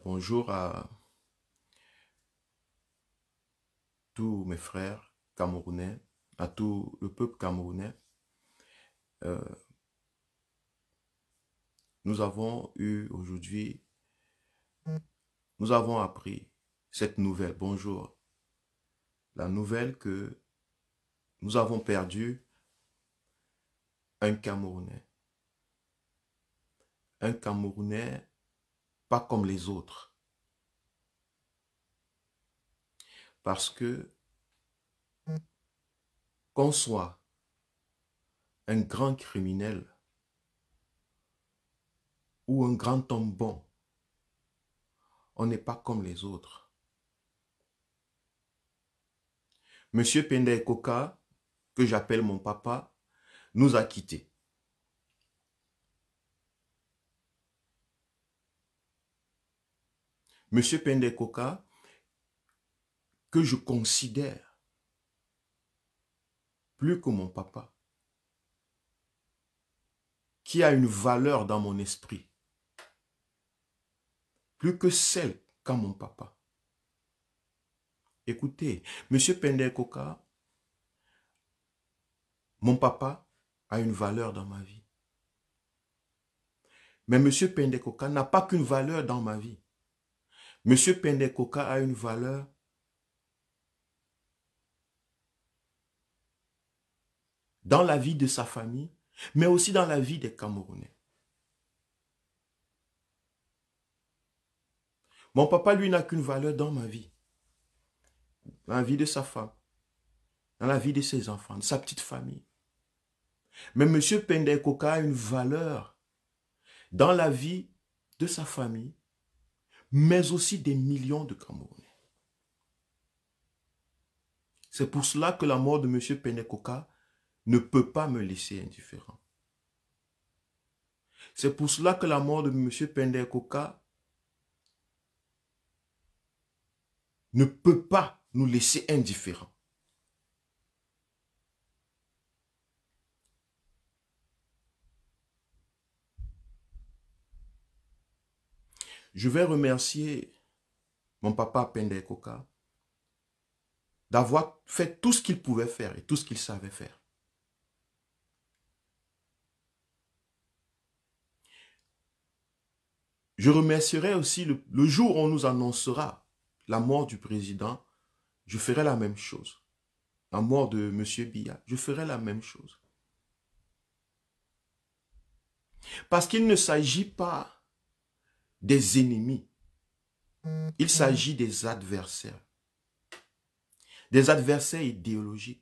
Bonjour à tous mes frères camerounais, à tout le peuple camerounais. Euh, nous avons eu aujourd'hui, nous avons appris cette nouvelle. Bonjour. La nouvelle que nous avons perdu un Camerounais. Un Camerounais pas comme les autres. Parce que qu'on soit un grand criminel ou un grand homme bon, on n'est pas comme les autres. Monsieur Pende Koka, que j'appelle mon papa, nous a quittés. Monsieur Pende Koka, que je considère plus que mon papa, qui a une valeur dans mon esprit, plus que celle qu'a mon papa. Écoutez, Monsieur Pende Koka, mon papa a une valeur dans ma vie. Mais Monsieur Pende Koka n'a pas qu'une valeur dans ma vie. Monsieur Pende Koka a une valeur dans la vie de sa famille, mais aussi dans la vie des Camerounais. Mon papa, lui, n'a qu'une valeur dans ma vie. Dans la vie de sa femme, dans la vie de ses enfants, de sa petite famille. Mais M. Pende Koka a une valeur dans la vie de sa famille, mais aussi des millions de Camerounais. C'est pour cela que la mort de M. Pende Koka ne peut pas me laisser indifférent. C'est pour cela que la mort de M. Pende Koka ne peut pas nous laisser indifférents. Je vais remercier mon papa Pende Koka d'avoir fait tout ce qu'il pouvait faire et tout ce qu'il savait faire. Je remercierai aussi le jour où on nous annoncera la mort du président, je ferai la même chose. La mort de M. Biya, je ferai la même chose. Parce qu'il ne s'agit pas des ennemis, il s'agit des adversaires. Des adversaires idéologiques.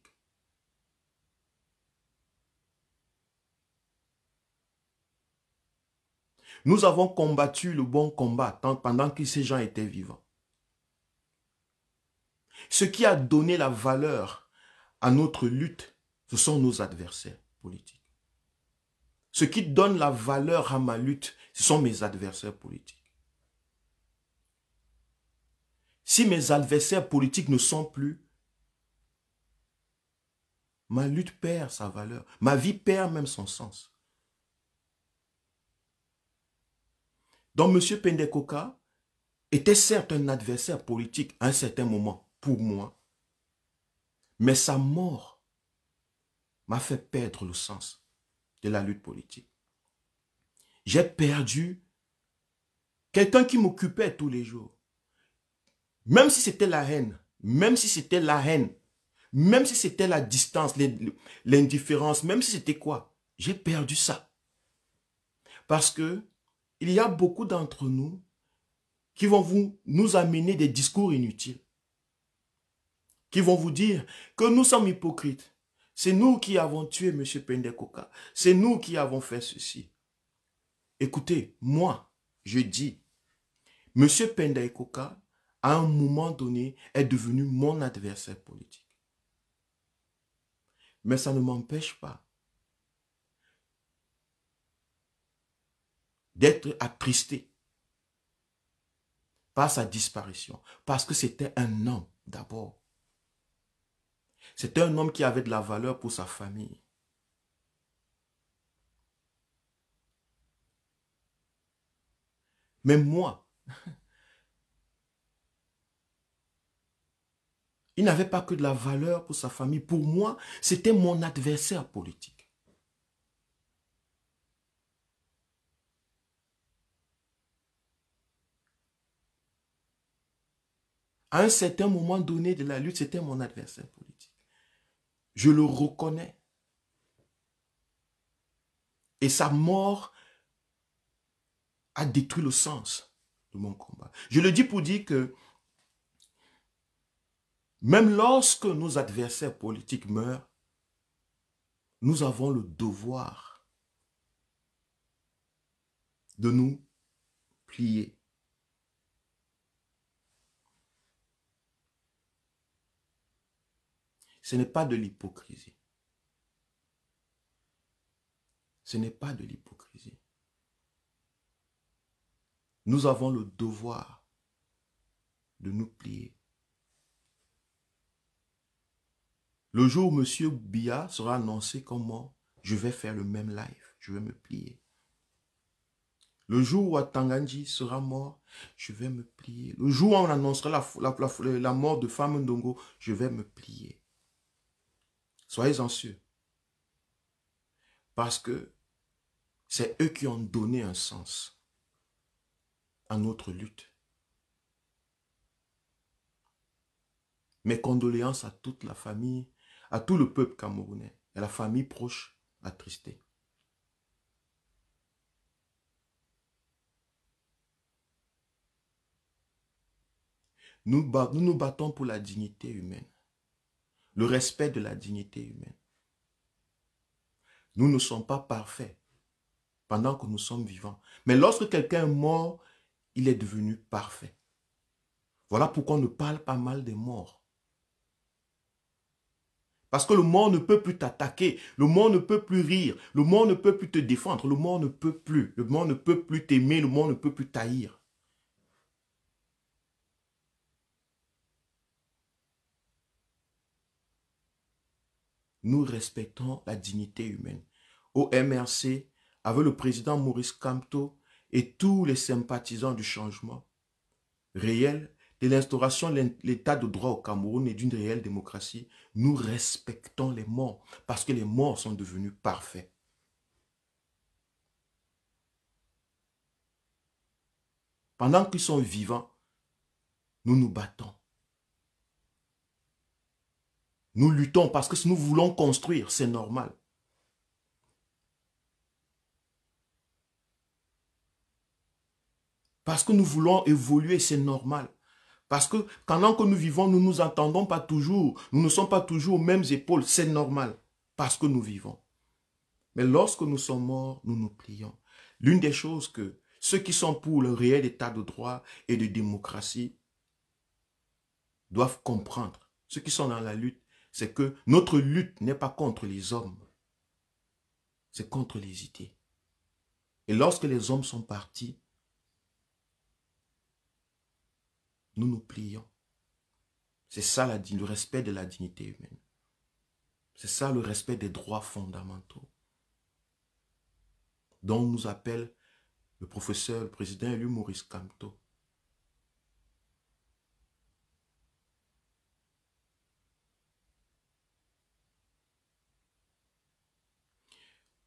Nous avons combattu le bon combat pendant que ces gens étaient vivants. Ce qui a donné la valeur à notre lutte, ce sont nos adversaires politiques. Ce qui donne la valeur à ma lutte, ce sont mes adversaires politiques. Si mes adversaires politiques ne sont plus, ma lutte perd sa valeur. Ma vie perd même son sens. Donc M. Pende Koka était certes un adversaire politique à un certain moment pour moi, mais sa mort m'a fait perdre le sens de la lutte politique. J'ai perdu quelqu'un qui m'occupait tous les jours. Même si c'était la haine, même si c'était la haine, même si c'était la distance, l'indifférence, même si c'était quoi, j'ai perdu ça. Parce que il y a beaucoup d'entre nous qui vont nous amener des discours inutiles. Qui vont vous dire que nous sommes hypocrites. C'est nous qui avons tué M. Pende Koka. C'est nous qui avons fait ceci. Écoutez, moi, je dis, M. Pende Koka, à un moment donné, est devenu mon adversaire politique. Mais ça ne m'empêche pas d'être attristé par sa disparition. Parce que c'était un homme d'abord. C'était un homme qui avait de la valeur pour sa famille. Mais moi, Il n'avait pas que de la valeur pour sa famille. Pour moi, c'était mon adversaire politique. À un certain moment donné de la lutte, c'était mon adversaire politique. Je le reconnais. Et sa mort a détruit le sens de mon combat. Je le dis pour dire que même lorsque nos adversaires politiques meurent, nous avons le devoir de nous plier. Ce n'est pas de l'hypocrisie. Ce n'est pas de l'hypocrisie. Nous avons le devoir de nous plier. Le jour où M. Biya sera annoncé comme mort, je vais faire le même live. Je vais me plier. Le jour où Atanganji sera mort, je vais me plier. Le jour où on annoncera la mort de Femme Ndongo, je vais me plier. Soyez-en sûrs. Parce que c'est eux qui ont donné un sens à notre lutte. Mes condoléances à toute la famille, à tout le peuple camerounais, et à la famille proche attristée. Nous nous battons pour la dignité humaine, le respect de la dignité humaine. Nous ne sommes pas parfaits pendant que nous sommes vivants. Mais lorsque quelqu'un est mort, il est devenu parfait. Voilà pourquoi on ne parle pas mal des morts. Parce que le mort ne peut plus t'attaquer, le mort ne peut plus rire, le mort ne peut plus te défendre, le mort ne peut plus, le mort ne peut plus t'aimer, le mort ne peut plus t'haïr. Nous respectons la dignité humaine. Au MRC, avec le président Maurice Kamto et tous les sympathisants du changement réel, de l'instauration de l'état de droit au Cameroun et d'une réelle démocratie, nous respectons les morts parce que les morts sont devenus parfaits. Pendant qu'ils sont vivants, nous nous battons. Nous luttons parce que si nous voulons construire, c'est normal. Parce que nous voulons évoluer, c'est normal. Parce que pendant que nous vivons, nous ne nous entendons pas toujours. Nous ne sommes pas toujours aux mêmes épaules, c'est normal. Parce que nous vivons. Mais lorsque nous sommes morts, nous nous plions. L'une des choses que ceux qui sont pour le réel état de droit et de démocratie doivent comprendre, ceux qui sont dans la lutte, c'est que notre lutte n'est pas contre les hommes, c'est contre les idées. Et lorsque les hommes sont partis, nous nous plions. C'est ça le respect de la dignité humaine. C'est ça le respect des droits fondamentaux dont nous appelle le professeur, le président élu Maurice Kamto.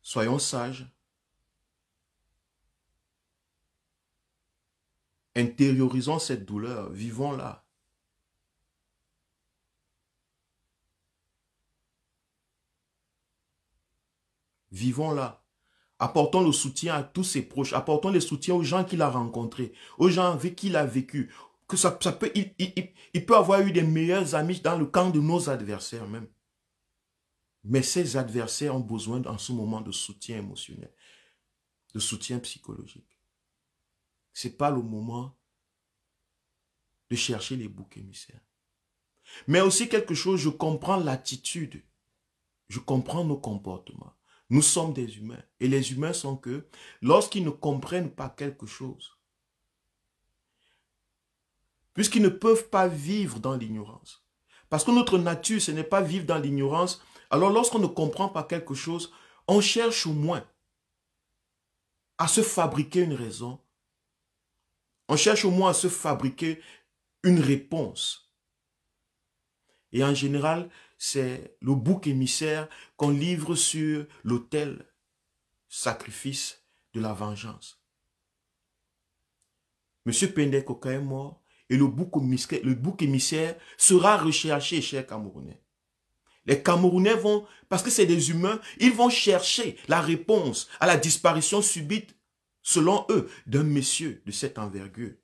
Soyons sages. Intériorisons cette douleur. Vivons-la. Vivons-la. Apportons le soutien à tous ses proches. Apportons le soutien aux gens qu'il a rencontrés, aux gens avec qui il a vécu. Que il peut avoir eu des meilleurs amis dans le camp de nos adversaires même. Mais ces adversaires ont besoin en ce moment de soutien émotionnel, de soutien psychologique. Ce n'est pas le moment de chercher les boucs émissaires. Mais aussi quelque chose, je comprends l'attitude, je comprends nos comportements. Nous sommes des humains. Et les humains sont que, lorsqu'ils ne comprennent pas quelque chose, puisqu'ils ne peuvent pas vivre dans l'ignorance. Parce que notre nature, ce n'est pas vivre dans l'ignorance. Alors lorsqu'on ne comprend pas quelque chose, on cherche au moins à se fabriquer une raison. On cherche au moins à se fabriquer une réponse. Et en général, c'est le bouc émissaire qu'on livre sur l'autel sacrifice de la vengeance. Monsieur Pende Koka est mort et le bouc émissaire sera recherché, chers Camerounais. Les Camerounais vont, parce que c'est des humains, ils vont chercher la réponse à la disparition subite, selon eux, d'un monsieur de cette envergure.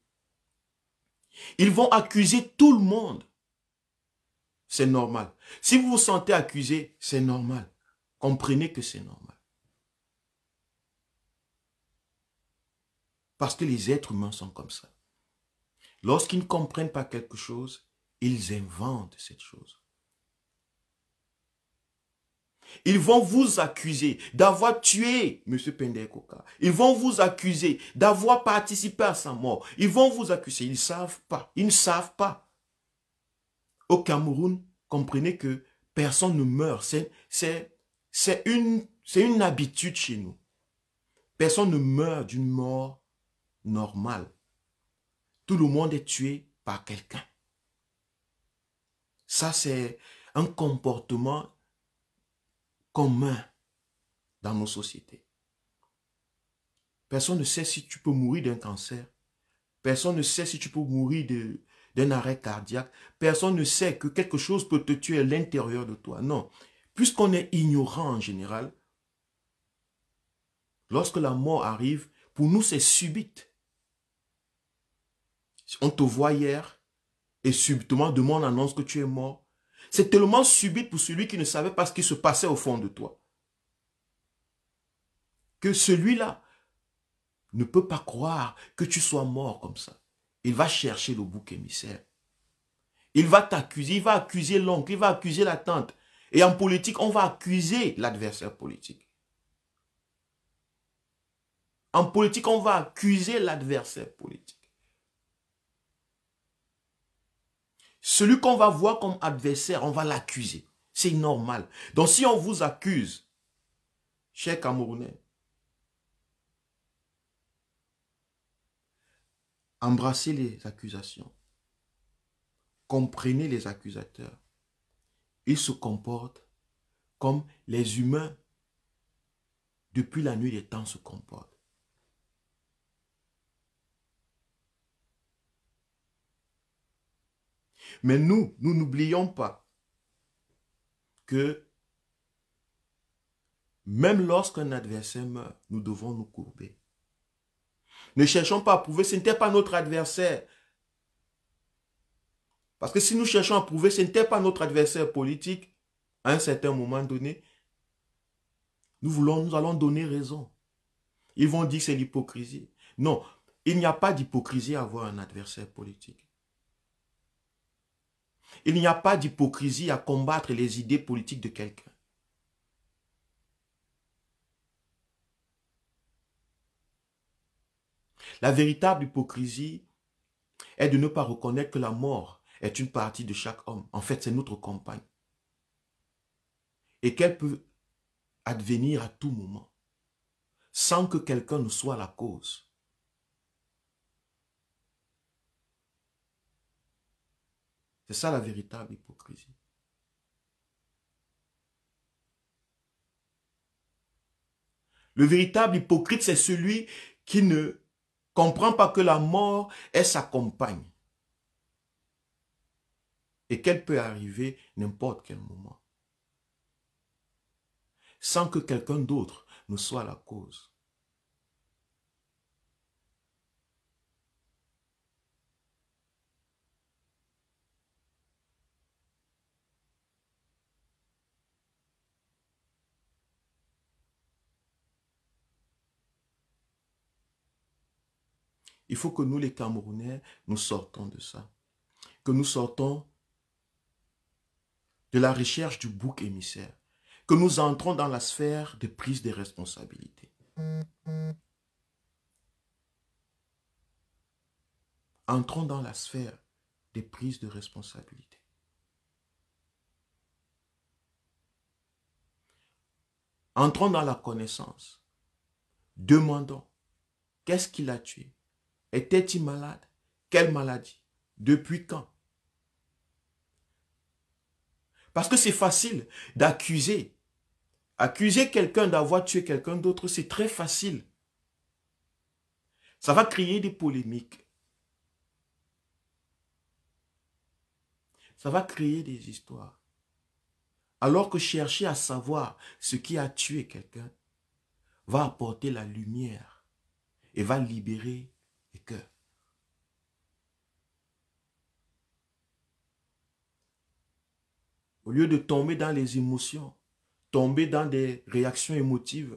Ils vont accuser tout le monde. C'est normal. Si vous vous sentez accusé, c'est normal. Comprenez que c'est normal. Parce que les êtres humains sont comme ça. Lorsqu'ils ne comprennent pas quelque chose, ils inventent cette chose. Ils vont vous accuser d'avoir tué M. Pende Koka. Ils vont vous accuser d'avoir participé à sa mort. Ils vont vous accuser. Ils ne savent pas. Ils ne savent pas. Au Cameroun, comprenez que personne ne meurt. C'est une habitude chez nous. Personne ne meurt d'une mort normale. Tout le monde est tué par quelqu'un. Ça, c'est un comportement commun dans nos sociétés. Personne ne sait si tu peux mourir d'un cancer. Personne ne sait si tu peux mourir d'un arrêt cardiaque. Personne ne sait que quelque chose peut te tuer à l'intérieur de toi. Non. Puisqu'on est ignorant en général, lorsque la mort arrive, pour nous c'est subite. On te voit hier et subitement demain on annonce que tu es mort. C'est tellement subite pour celui qui ne savait pas ce qui se passait au fond de toi. Que celui-là ne peut pas croire que tu sois mort comme ça. Il va chercher le bouc émissaire. Il va t'accuser, il va accuser l'oncle, il va accuser la tante. Et en politique, on va accuser l'adversaire politique. En politique, on va accuser l'adversaire politique. Celui qu'on va voir comme adversaire, on va l'accuser. C'est normal. Donc si on vous accuse, chers Camerounais, embrassez les accusations. Comprenez les accusateurs. Ils se comportent comme les humains depuis la nuit des temps se comportent. Mais nous n'oublions pas que même lorsqu'un adversaire meurt, nous devons nous courber. Ne cherchons pas à prouver, ce n'était pas notre adversaire. Parce que si nous cherchons à prouver, ce n'était pas notre adversaire politique, à un certain moment donné, nous allons donner raison. Ils vont dire que c'est l'hypocrisie. Non, il n'y a pas d'hypocrisie à avoir un adversaire politique. Il n'y a pas d'hypocrisie à combattre les idées politiques de quelqu'un. La véritable hypocrisie est de ne pas reconnaître que la mort est une partie de chaque homme. En fait, c'est notre compagne. Et qu'elle peut advenir à tout moment, sans que quelqu'un ne soit la cause. C'est ça la véritable hypocrisie. Le véritable hypocrite, c'est celui qui ne comprend pas que la mort est sa compagne. Et qu'elle peut arriver n'importe quel moment. Sans que quelqu'un d'autre ne soit la cause. Il faut que nous, les Camerounais, nous sortons de ça. Que nous sortons de la recherche du bouc émissaire. Que nous entrons dans la sphère de prise des responsabilités. Entrons dans la sphère des prises de responsabilité. Entrons dans la connaissance. Demandons, qu'est-ce qui l'a tué? Était-il malade? Quelle maladie? Depuis quand? Parce que c'est facile d'accuser. Accuser quelqu'un d'avoir tué quelqu'un d'autre, c'est très facile. Ça va créer des polémiques. Ça va créer des histoires. Alors que chercher à savoir ce qui a tué quelqu'un va apporter la lumière et va libérer les cœurs. Au lieu de tomber dans les émotions, tomber dans des réactions émotives,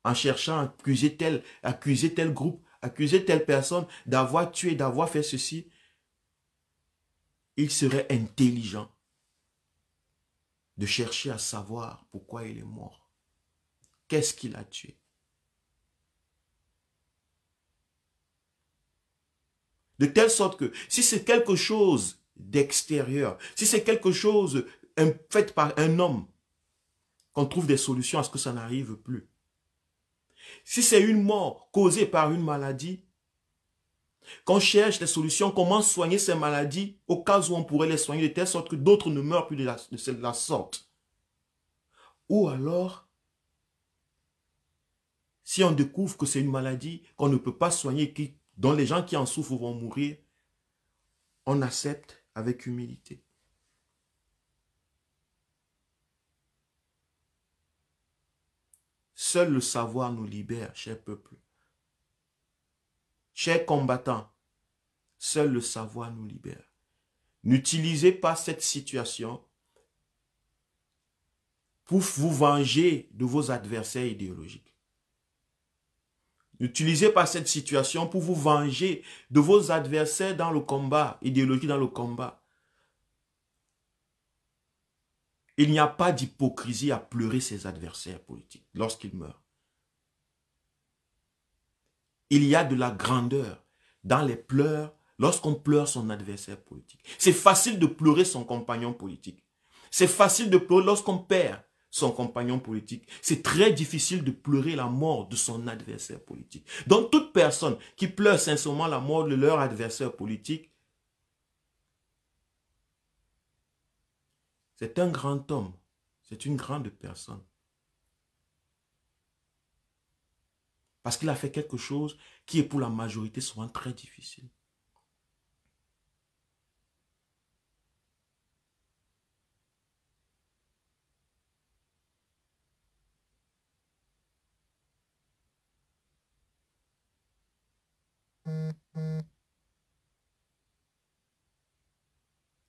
en cherchant à accuser tel groupe, accuser telle personne d'avoir tué, d'avoir fait ceci, il serait intelligent de chercher à savoir pourquoi il est mort. Qu'est-ce qu'il a tué? De telle sorte que si c'est quelque chose d'extérieur, si c'est quelque chose fait par un homme, qu'on trouve des solutions à ce que ça n'arrive plus. Si c'est une mort causée par une maladie, qu'on cherche des solutions, comment soigner ces maladies au cas où on pourrait les soigner de telle sorte que d'autres ne meurent plus de la sorte. Ou alors, si on découvre que c'est une maladie qu'on ne peut pas soigner, dont les gens qui en souffrent vont mourir, on accepte avec humilité. Seul le savoir nous libère, cher peuple. Chers combattants, seul le savoir nous libère. N'utilisez pas cette situation pour vous venger de vos adversaires idéologiques. N'utilisez pas cette situation pour vous venger de vos adversaires dans le combat, idéologique dans le combat. Il n'y a pas d'hypocrisie à pleurer ses adversaires politiques lorsqu'ils meurent. Il y a de la grandeur dans les pleurs lorsqu'on pleure son adversaire politique. C'est facile de pleurer son compagnon politique. C'est facile de pleurer lorsqu'on perd son compagnon politique. C'est très difficile de pleurer la mort de son adversaire politique. Donc toute personne qui pleure sincèrement la mort de leur adversaire politique, c'est un grand homme, c'est une grande personne. Parce qu'il a fait quelque chose qui est pour la majorité souvent très difficile.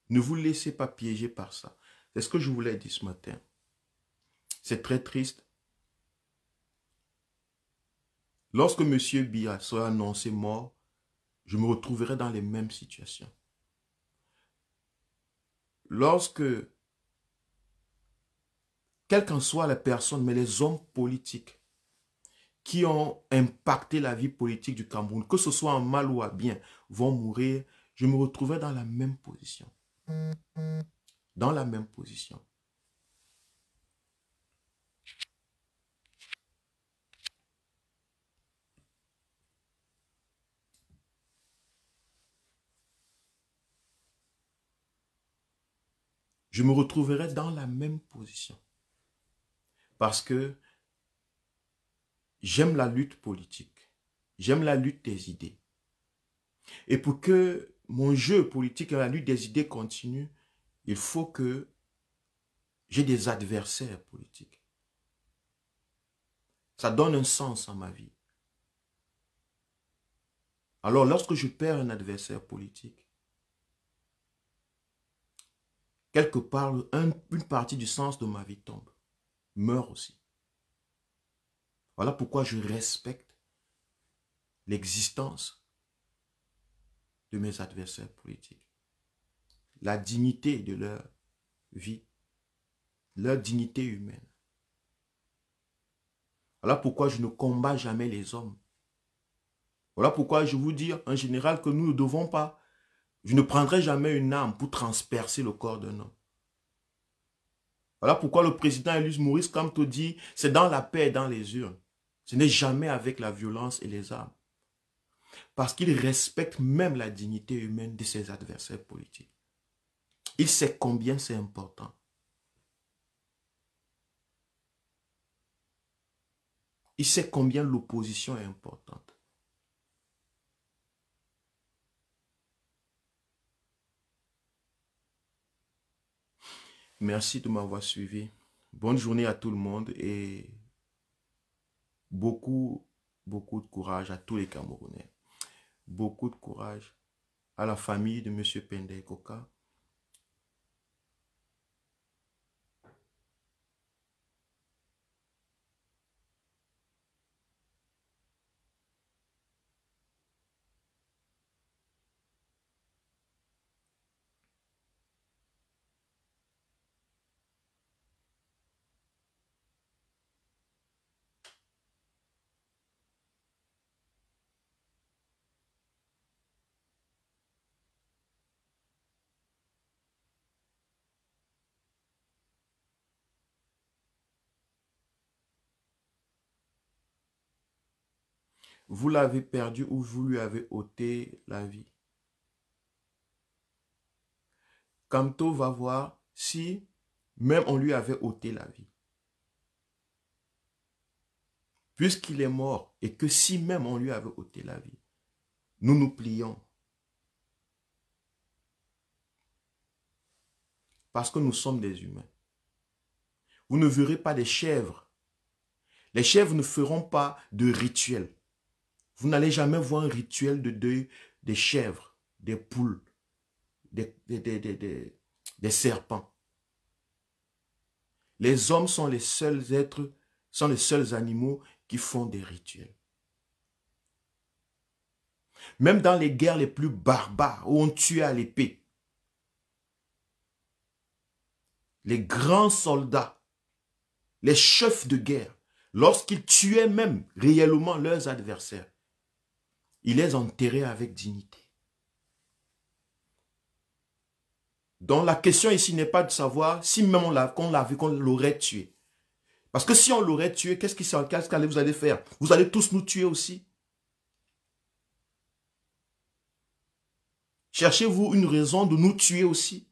Ne vous laissez pas piéger par ça. C'est ce que je voulais dire ce matin. C'est très triste. Lorsque M. Biya sera annoncé mort, je me retrouverai dans les mêmes situations. Lorsque, quelle qu'en soit la personne, mais les hommes politiques qui ont impacté la vie politique du Cameroun, que ce soit en mal ou à bien, vont mourir, je me retrouverai dans la même position. Dans la même position. Je me retrouverai dans la même position. Parce que j'aime la lutte politique. J'aime la lutte des idées. Et pour que mon jeu politique et la lutte des idées continue, il faut que j'ai des adversaires politiques. Ça donne un sens à ma vie. Alors, lorsque je perds un adversaire politique, quelque part, une partie du sens de ma vie tombe, meurt aussi. Voilà pourquoi je respecte l'existence de mes adversaires politiques. La dignité de leur vie, leur dignité humaine. Voilà pourquoi je ne combats jamais les hommes. Voilà pourquoi je vous dis en général que nous ne devons pas, je ne prendrai jamais une arme pour transpercer le corps d'un homme. Voilà pourquoi le président Élus Maurice Kamto dit, c'est dans la paix et dans les urnes. Ce n'est jamais avec la violence et les armes. Parce qu'il respecte même la dignité humaine de ses adversaires politiques. Il sait combien c'est important. Il sait combien l'opposition est importante. Merci de m'avoir suivi. Bonne journée à tout le monde et beaucoup de courage à tous les Camerounais. Beaucoup de courage à la famille de M. Pende Koka. Vous l'avez perdu ou vous lui avez ôté la vie. Kamto va voir si même on lui avait ôté la vie. Puisqu'il est mort et que si même on lui avait ôté la vie, nous nous plions. Parce que nous sommes des humains. Vous ne verrez pas des chèvres. Les chèvres ne feront pas de rituel. Vous n'allez jamais voir un rituel de deuil des chèvres, des poules, des serpents. Les hommes sont les seuls êtres, sont les seuls animaux qui font des rituels. Même dans les guerres les plus barbares, où on tuait à l'épée, les grands soldats, les chefs de guerre, lorsqu'ils tuaient même réellement leurs adversaires, ils les enterraient avec dignité. Donc la question ici n'est pas de savoir si même qu'on l'aurait tué. Parce que si on l'aurait tué, qu'est-ce que vous allez faire? Vous allez tous nous tuer aussi. Cherchez-vous une raison de nous tuer aussi?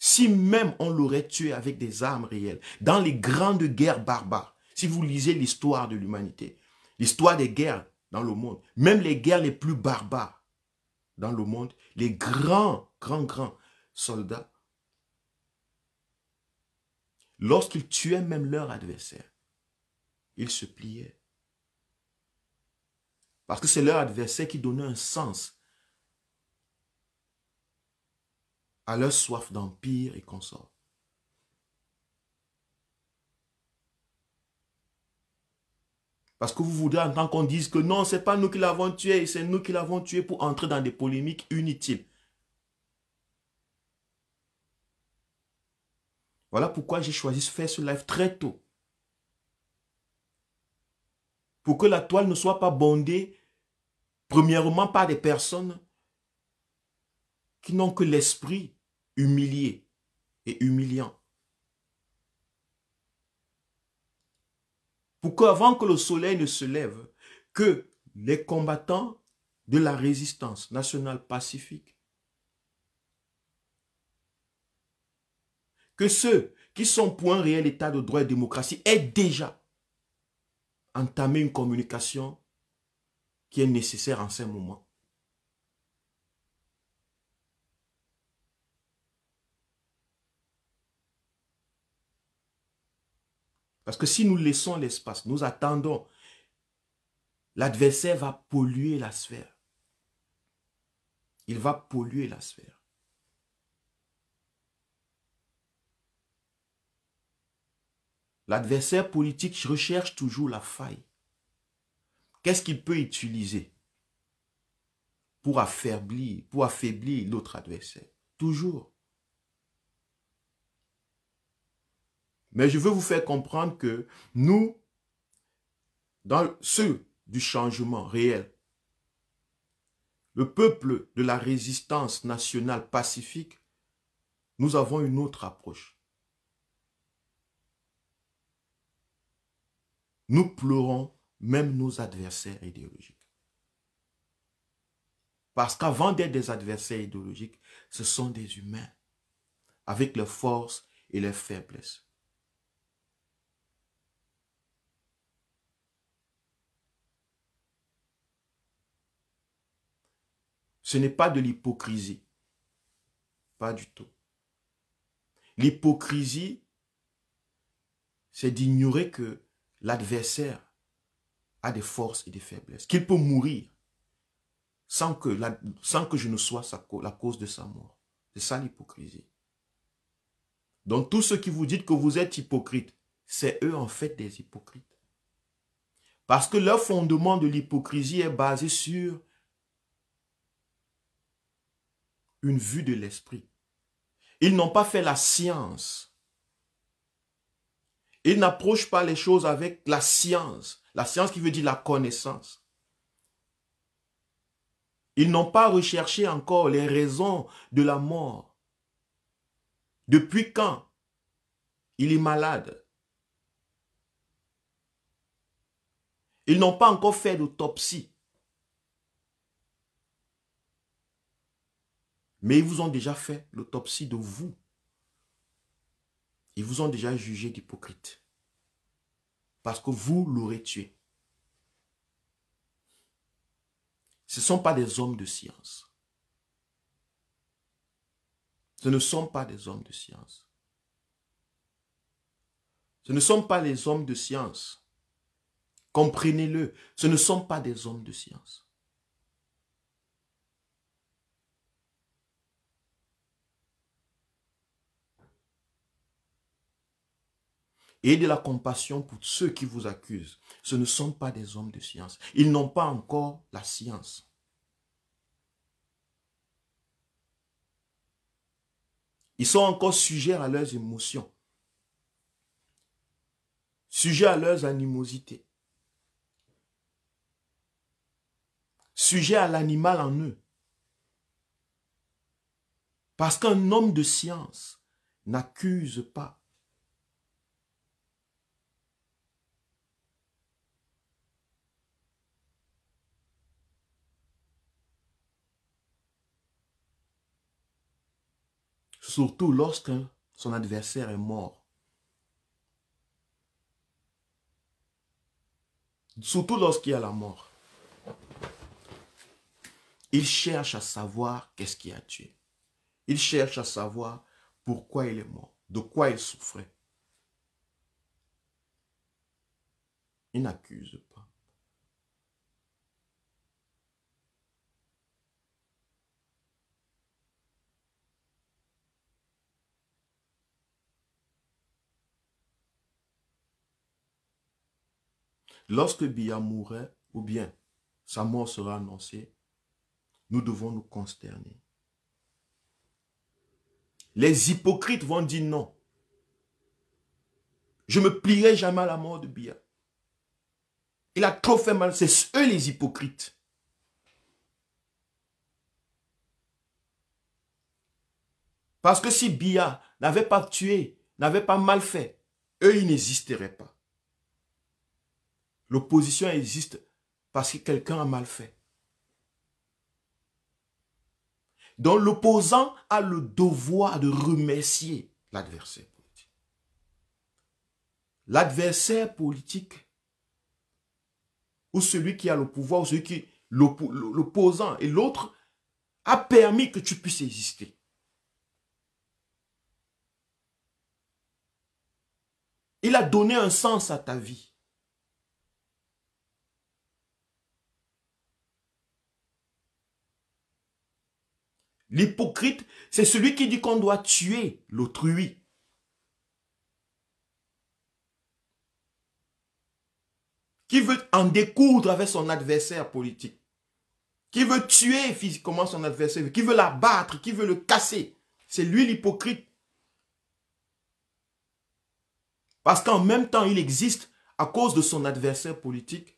Si même on l'aurait tué avec des armes réelles, dans les grandes guerres barbares, si vous lisez l'histoire de l'humanité, l'histoire des guerres dans le monde, même les guerres les plus barbares dans le monde, les grands soldats, lorsqu'ils tuaient même leur adversaire, ils se pliaient. Parce que c'est leur adversaire qui donnait un sens à leur soif d'empire et consort. Parce que vous voudrez entendre qu'on dise que non, ce n'est pas nous qui l'avons tué, c'est nous qui l'avons tué pour entrer dans des polémiques inutiles. Voilà pourquoi j'ai choisi de faire ce live très tôt. Pour que la toile ne soit pas bondée, premièrement par des personnes qui n'ont que l'esprit humilié et humiliant. Pour qu'avant que le soleil ne se lève, que les combattants de la résistance nationale pacifique, que ceux qui sont pour un réel état de droit et de démocratie aient déjà entamé une communication qui est nécessaire en ces moments. Parce que si nous laissons l'espace, nous attendons, l'adversaire va polluer la sphère. Il va polluer la sphère. L'adversaire politique recherche toujours la faille. Qu'est-ce qu'il peut utiliser pour affaiblir l'autre adversaire? Toujours. Mais je veux vous faire comprendre que nous, dans ceux du changement réel, le peuple de la résistance nationale pacifique, nous avons une autre approche. Nous pleurons même nos adversaires idéologiques. Parce qu'avant d'être des adversaires idéologiques, ce sont des humains avec leurs forces et leurs faiblesses. Ce n'est pas de l'hypocrisie. Pas du tout. L'hypocrisie, c'est d'ignorer que l'adversaire a des forces et des faiblesses, qu'il peut mourir sans que je ne sois la cause de sa mort. C'est ça l'hypocrisie. Donc tous ceux qui vous dites que vous êtes hypocrite, c'est eux en fait des hypocrites. Parce que leur fondement de l'hypocrisie est basé sur une vue de l'esprit. Ils n'ont pas fait la science. Ils n'approchent pas les choses avec la science. La science qui veut dire la connaissance. Ils n'ont pas recherché encore les raisons de la mort. Depuis quand il est malade? Ils n'ont pas encore fait d'autopsie. Mais ils vous ont déjà fait l'autopsie de vous. Ils vous ont déjà jugé d'hypocrite. Parce que vous l'aurez tué. Ce ne sont pas des hommes de science. Ce ne sont pas des hommes de science. Ce ne sont pas les hommes de science. Comprenez-le, ce ne sont pas des hommes de science. Et de la compassion pour ceux qui vous accusent. Ce ne sont pas des hommes de science. Ils n'ont pas encore la science. Ils sont encore sujets à leurs émotions. Sujets à leurs animosités. Sujets à l'animal en eux. Parce qu'un homme de science n'accuse pas. Surtout lorsque son adversaire est mort. Surtout lorsqu'il y a la mort. Il cherche à savoir qu'est-ce qui a tué. Il cherche à savoir pourquoi il est mort, de quoi il souffrait. Il n'accuse pas. Lorsque Biya mourrait, ou bien sa mort sera annoncée, nous devons nous consterner. Les hypocrites vont dire non. Je ne me plierai jamais à la mort de Biya. Il a trop fait mal. C'est eux les hypocrites. Parce que si Biya n'avait pas tué, n'avait pas mal fait, eux, ils n'existeraient pas. L'opposition existe parce que quelqu'un a mal fait. Donc l'opposant a le devoir de remercier l'adversaire politique. L'adversaire politique, ou celui qui a le pouvoir, ou celui qui l'opposant et l'autre, a permis que tu puisses exister. Il a donné un sens à ta vie. L'hypocrite, c'est celui qui dit qu'on doit tuer l'autrui. Qui veut en découdre avec son adversaire politique. Qui veut tuer physiquement son adversaire. Qui veut l'abattre, qui veut le casser. C'est lui l'hypocrite. Parce qu'en même temps, il existe à cause de son adversaire politique.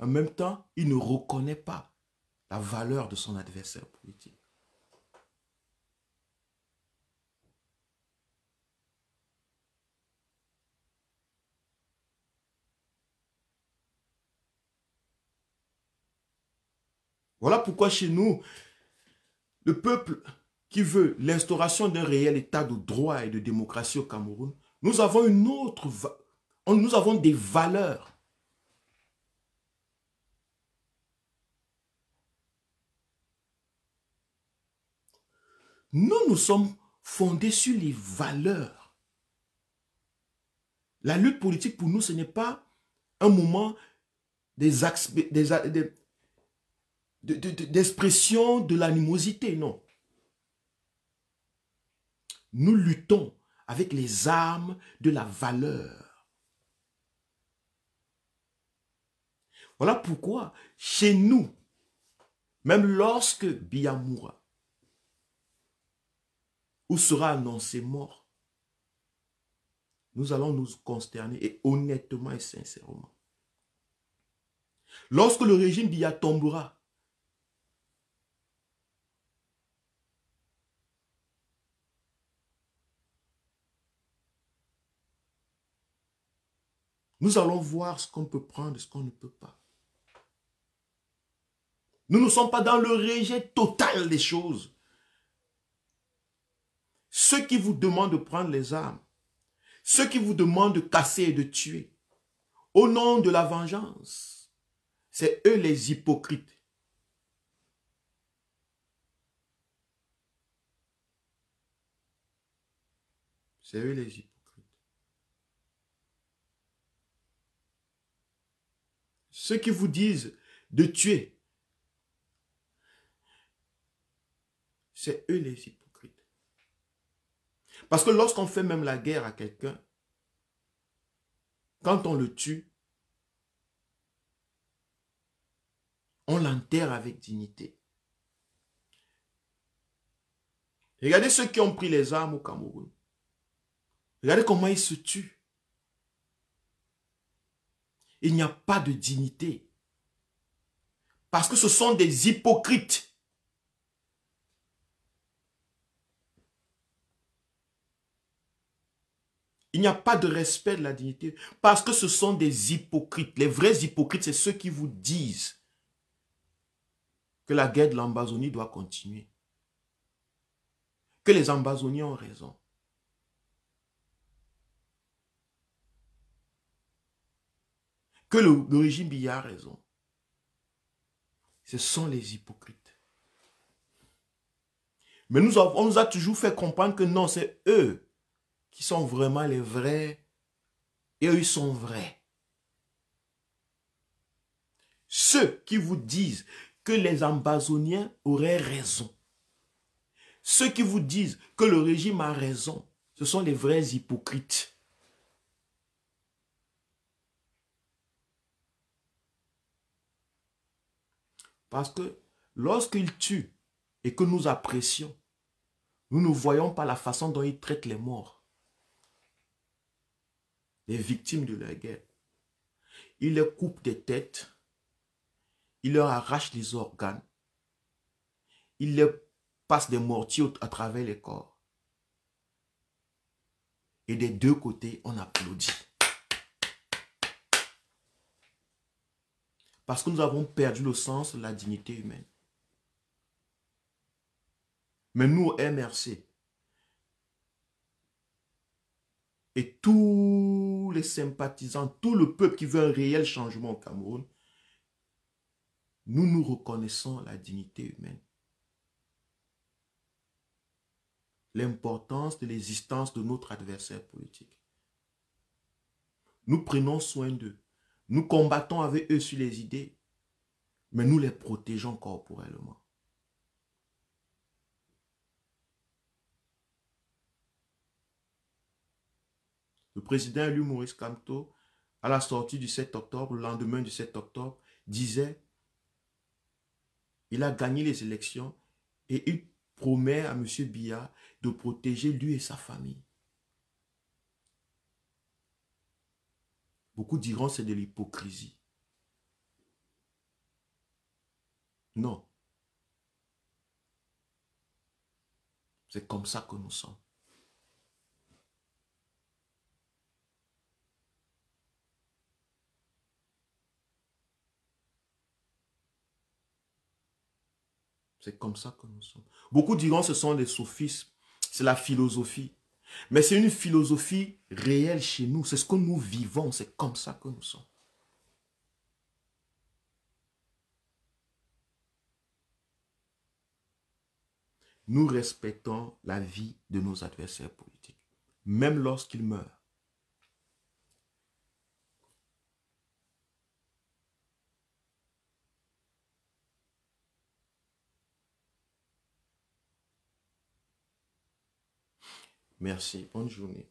En même temps, il ne reconnaît pas la valeur de son adversaire politique. Voilà pourquoi chez nous, le peuple qui veut l'instauration d'un réel état de droit et de démocratie au Cameroun, nous avons nous avons des valeurs. Nous sommes fondés sur les valeurs. La lutte politique pour nous, ce n'est pas un moment d'expression de l'animosité, non. Nous luttons avec les armes de la valeur. Voilà pourquoi, chez nous, même lorsque Biya mourra, ou sera annoncé mort, nous allons nous consterner, et honnêtement et sincèrement. Lorsque le régime Biya tombera, nous allons voir ce qu'on peut prendre et ce qu'on ne peut pas. Nous ne sommes pas dans le rejet total des choses. Ceux qui vous demandent de prendre les armes, ceux qui vous demandent de casser et de tuer, au nom de la vengeance, c'est eux les hypocrites. C'est eux les hypocrites. Ceux qui vous disent de tuer, c'est eux les hypocrites. Parce que lorsqu'on fait même la guerre à quelqu'un, quand on le tue, on l'enterre avec dignité. Regardez ceux qui ont pris les armes au Cameroun. Regardez comment ils se tuent. Il n'y a pas de dignité. Parce que ce sont des hypocrites. Il n'y a pas de respect de la dignité. Parce que ce sont des hypocrites. Les vrais hypocrites, c'est ceux qui vous disent que la guerre de l'Ambazonie doit continuer. Que les Ambazoniens ont raison. Que le régime Biya a raison. Ce sont les hypocrites. Mais on nous a toujours fait comprendre que non, c'est eux qui sont vraiment les vrais. Et eux, ils sont vrais. Ceux qui vous disent que les Ambazoniens auraient raison. Ceux qui vous disent que le régime a raison, ce sont les vrais hypocrites. Parce que lorsqu'ils tuent et que nous apprécions, nous ne voyons pas la façon dont ils traitent les morts, les victimes de la guerre. Ils leur coupent des têtes, ils leur arrachent les organes, ils leur passent des mortiers à travers les corps. Et des deux côtés, on applaudit. Parce que nous avons perdu le sens de la dignité humaine. Mais nous, au MRC, et tous les sympathisants, tout le peuple qui veut un réel changement au Cameroun, nous reconnaissons la dignité humaine. L'importance de l'existence de notre adversaire politique. Nous prenons soin d'eux. Nous combattons avec eux sur les idées, mais nous les protégeons corporellement. Le président élu Maurice Kamto, à la sortie du 7 octobre, le lendemain du 7 octobre, disait il a gagné les élections et il promet à M. Biya de protéger lui et sa famille. Beaucoup diront que c'est de l'hypocrisie. Non. C'est comme ça que nous sommes. C'est comme ça que nous sommes. Beaucoup diront que ce sont des sophismes, c'est la philosophie. Mais c'est une philosophie réelle chez nous. C'est ce que nous vivons. C'est comme ça que nous sommes. Nous respectons la vie de nos adversaires politiques, même lorsqu'ils meurent. Merci. Bonne journée.